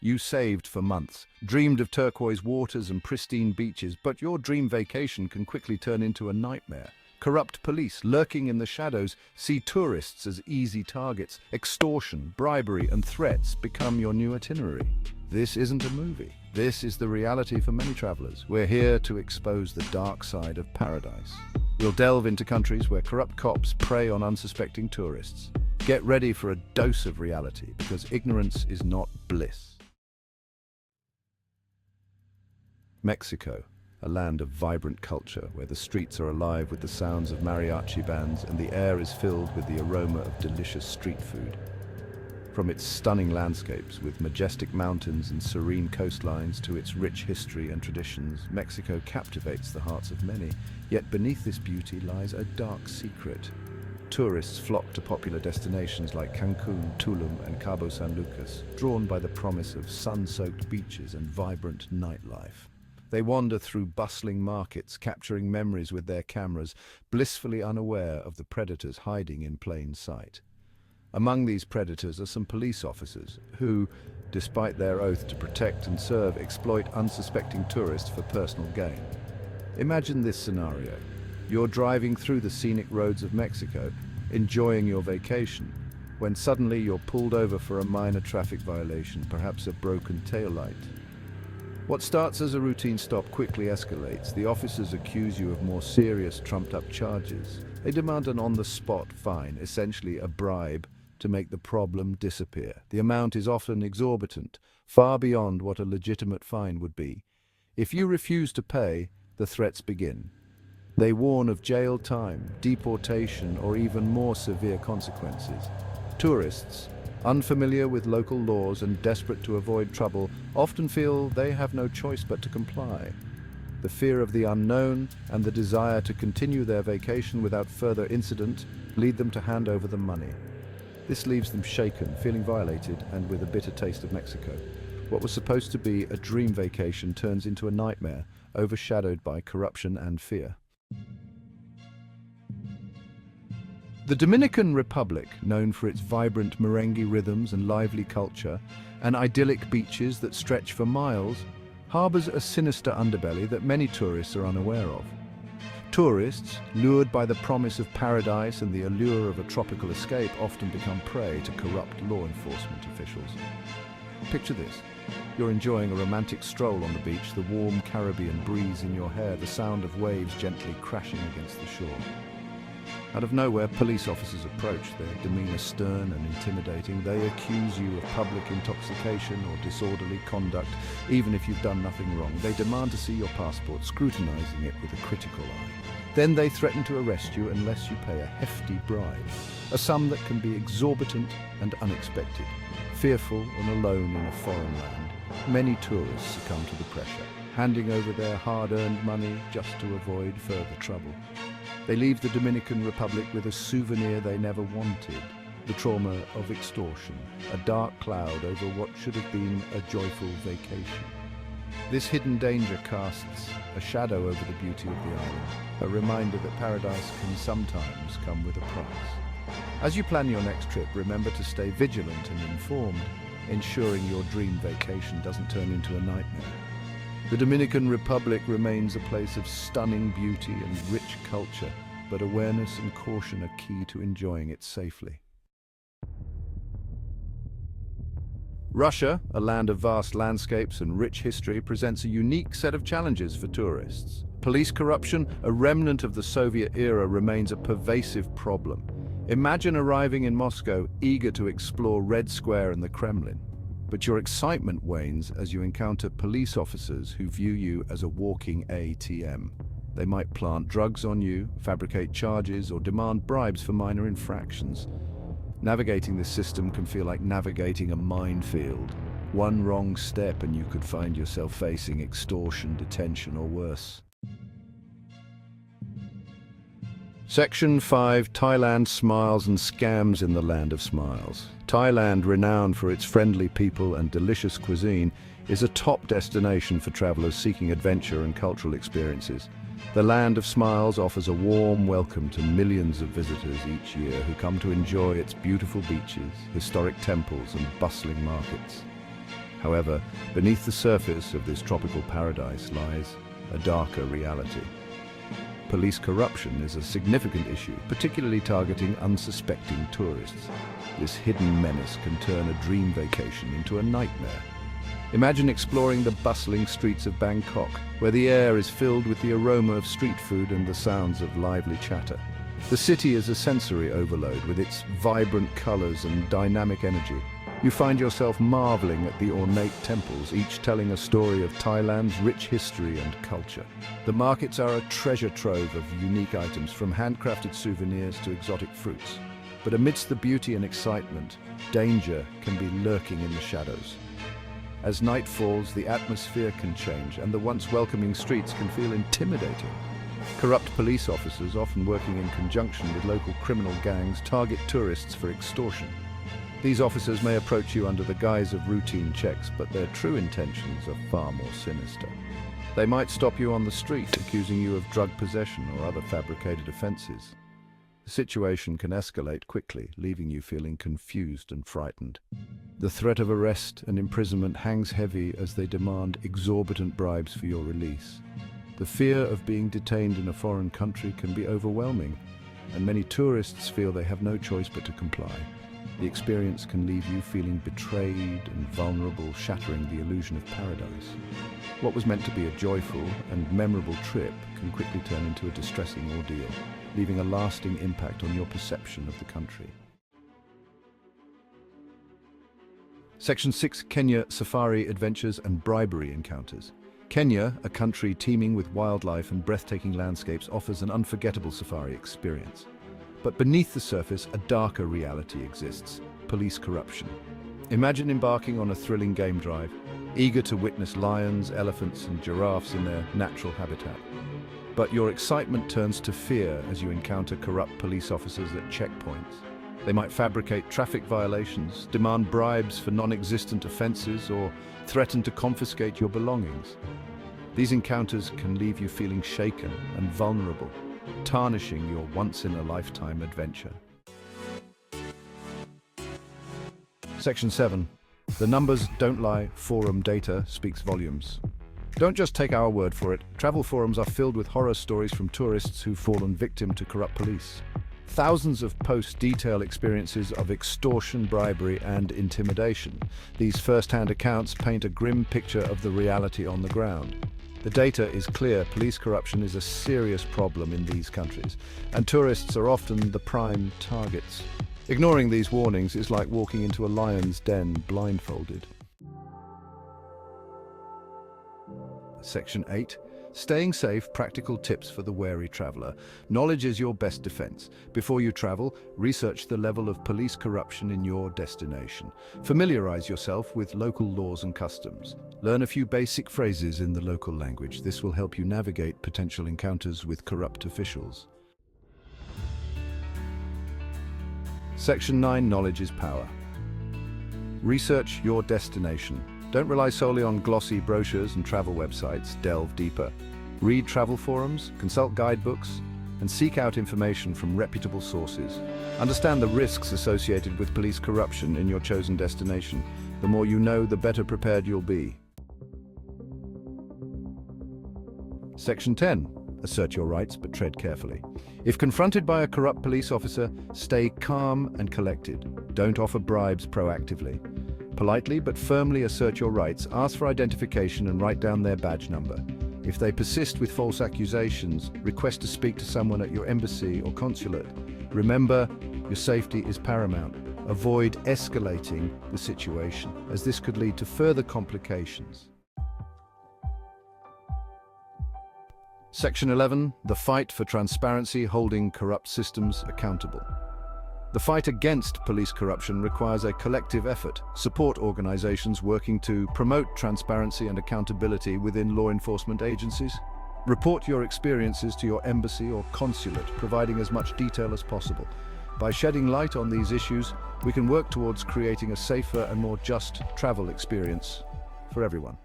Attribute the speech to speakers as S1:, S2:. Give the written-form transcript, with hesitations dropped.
S1: You saved for months, dreamed of turquoise waters and pristine beaches, but your dream vacation can quickly turn into a nightmare. Corrupt police lurking in the shadows see tourists as easy targets. Extortion, bribery, and threats become your new itinerary. This isn't a movie. This is the reality for many travelers. We're here to expose the dark side of paradise. We'll delve into countries where corrupt cops prey on unsuspecting tourists. Get ready for a dose of reality, because ignorance is not bliss. Mexico, a land of vibrant culture where the streets are alive with the sounds of mariachi bands and the air is filled with the aroma of delicious street food. From its stunning landscapes with majestic mountains and serene coastlines to its rich history and traditions, Mexico captivates the hearts of many. Yet beneath this beauty lies a dark secret. Tourists flock to popular destinations like Cancun, Tulum, and Cabo San Lucas, drawn by the promise of sun-soaked beaches and vibrant nightlife. They wander through bustling markets, capturing memories with their cameras, blissfully unaware of the predators hiding in plain sight. Among these predators are some police officers who, despite their oath to protect and serve, exploit unsuspecting tourists for personal gain. Imagine this scenario. You're driving through the scenic roads of Mexico, enjoying your vacation, when suddenly you're pulled over for a minor traffic violation, perhaps a broken taillight. What starts as a routine stop quickly escalates. The officers accuse you of more serious, trumped-up charges. They demand an on-the-spot fine, essentially a bribe, to make the problem disappear. The amount is often exorbitant, far beyond what a legitimate fine would be. If you refuse to pay, the threats begin. They warn of jail time, deportation, or even more severe consequences. Tourists, unfamiliar with local laws and desperate to avoid trouble, often feel they have no choice but to comply. The fear of the unknown and the desire to continue their vacation without further incident lead them to hand over the money. This leaves them shaken, feeling violated, and with a bitter taste of Mexico. What was supposed to be a dream vacation turns into a nightmare, overshadowed by corruption and fear. The Dominican Republic, known for its vibrant merengue rhythms and lively culture, and idyllic beaches that stretch for miles, harbors a sinister underbelly that many tourists are unaware of. Tourists, lured by the promise of paradise and the allure of a tropical escape, often become prey to corrupt law enforcement officials. Picture this. You're enjoying a romantic stroll on the beach, the warm Caribbean breeze in your hair, the sound of waves gently crashing against the shore. Out of nowhere, police officers approach, their demeanor stern and intimidating. They accuse you of public intoxication or disorderly conduct, even if you've done nothing wrong. They demand to see your passport, scrutinizing it with a critical eye. Then they threaten to arrest you unless you pay a hefty bribe, a sum that can be exorbitant and unexpected. Fearful and alone in a foreign land, many tourists succumb to the pressure, handing over their hard-earned money just to avoid further trouble. They leave the Dominican Republic with a souvenir they never wanted, the trauma of extortion, a dark cloud over what should have been a joyful vacation. This hidden danger casts a shadow over the beauty of the island, a reminder that paradise can sometimes come with a price. As you plan your next trip, remember to stay vigilant and informed, ensuring your dream vacation doesn't turn into a nightmare. The Dominican Republic remains a place of stunning beauty and rich culture, but awareness and caution are key to enjoying it safely. Russia, a land of vast landscapes and rich history, presents a unique set of challenges for tourists. Police corruption, a remnant of the Soviet era, remains a pervasive problem. Imagine arriving in Moscow, eager to explore Red Square and the Kremlin. But your excitement wanes as you encounter police officers who view you as a walking ATM. They might plant drugs on you, fabricate charges, or demand bribes for minor infractions. Navigating this system can feel like navigating a minefield. One wrong step and you could find yourself facing extortion, detention, or worse. Section 5. Thailand smiles and scams in the land of smiles. Thailand, renowned for its friendly people and delicious cuisine, is a top destination for travelers seeking adventure and cultural experiences. The land of smiles offers a warm welcome to millions of visitors each year who come to enjoy its beautiful beaches, historic temples, and bustling markets. However, beneath the surface of this tropical paradise lies a darker reality. Police corruption is a significant issue, particularly targeting unsuspecting tourists. This hidden menace can turn a dream vacation into a nightmare. Imagine exploring the bustling streets of Bangkok, where the air is filled with the aroma of street food and the sounds of lively chatter. The city is a sensory overload with its vibrant colors and dynamic energy. You find yourself marveling at the ornate temples, each telling a story of Thailand's rich history and culture. The markets are a treasure trove of unique items, from handcrafted souvenirs to exotic fruits. But amidst the beauty and excitement, danger can be lurking in the shadows. As night falls, the atmosphere can change, and the once welcoming streets can feel intimidating. Corrupt police officers, often working in conjunction with local criminal gangs, target tourists for extortion. These officers may approach you under the guise of routine checks, but their true intentions are far more sinister. They might stop you on the street, accusing you of drug possession or other fabricated offenses. The situation can escalate quickly, leaving you feeling confused and frightened. The threat of arrest and imprisonment hangs heavy as they demand exorbitant bribes for your release. The fear of being detained in a foreign country can be overwhelming, and many tourists feel they have no choice but to comply. The experience can leave you feeling betrayed and vulnerable, shattering the illusion of paradise. What was meant to be a joyful and memorable trip can quickly turn into a distressing ordeal, leaving a lasting impact on your perception of the country. Section 6. Kenya Safari Adventures and Bribery Encounters. Kenya, a country teeming with wildlife and breathtaking landscapes, offers an unforgettable safari experience. But beneath the surface, a darker reality exists: police corruption. Imagine embarking on a thrilling game drive, eager to witness lions, elephants, and giraffes in their natural habitat. But your excitement turns to fear as you encounter corrupt police officers at checkpoints. They might fabricate traffic violations, demand bribes for non-existent offenses, or threaten to confiscate your belongings. These encounters can leave you feeling shaken and vulnerable, tarnishing your once-in-a-lifetime adventure. Section 7. The numbers don't lie. Forum data speaks volumes. Don't just take our word for it. Travel forums are filled with horror stories from tourists who've fallen victim to corrupt police. Thousands of posts detail experiences of extortion, bribery, and intimidation. These first-hand accounts paint a grim picture of the reality on the ground. The data is clear: police corruption is a serious problem in these countries, and tourists are often the prime targets. Ignoring these warnings is like walking into a lion's den blindfolded. Section 8. Staying safe, practical tips for the wary traveler. Knowledge is your best defense. Before you travel, research the level of police corruption in your destination. Familiarize yourself with local laws and customs. Learn a few basic phrases in the local language. This will help you navigate potential encounters with corrupt officials. Section 9. Knowledge is power. Research your destination. Don't rely solely on glossy brochures and travel websites. Delve deeper. Read travel forums, consult guidebooks, and seek out information from reputable sources. Understand the risks associated with police corruption in your chosen destination. The more you know, the better prepared you'll be. Section 10. Assert your rights, but tread carefully. If confronted by a corrupt police officer, stay calm and collected. Don't offer bribes proactively. Politely but firmly assert your rights. Ask for identification and write down their badge number. If they persist with false accusations, request to speak to someone at your embassy or consulate. Remember, your safety is paramount. Avoid escalating the situation, as this could lead to further complications. Section 11. The fight for transparency, holding corrupt systems accountable. The fight against police corruption requires a collective effort. Support organizations working to promote transparency and accountability within law enforcement agencies. Report your experiences to your embassy or consulate, providing as much detail as possible. By shedding light on these issues, we can work towards creating a safer and more just travel experience for everyone.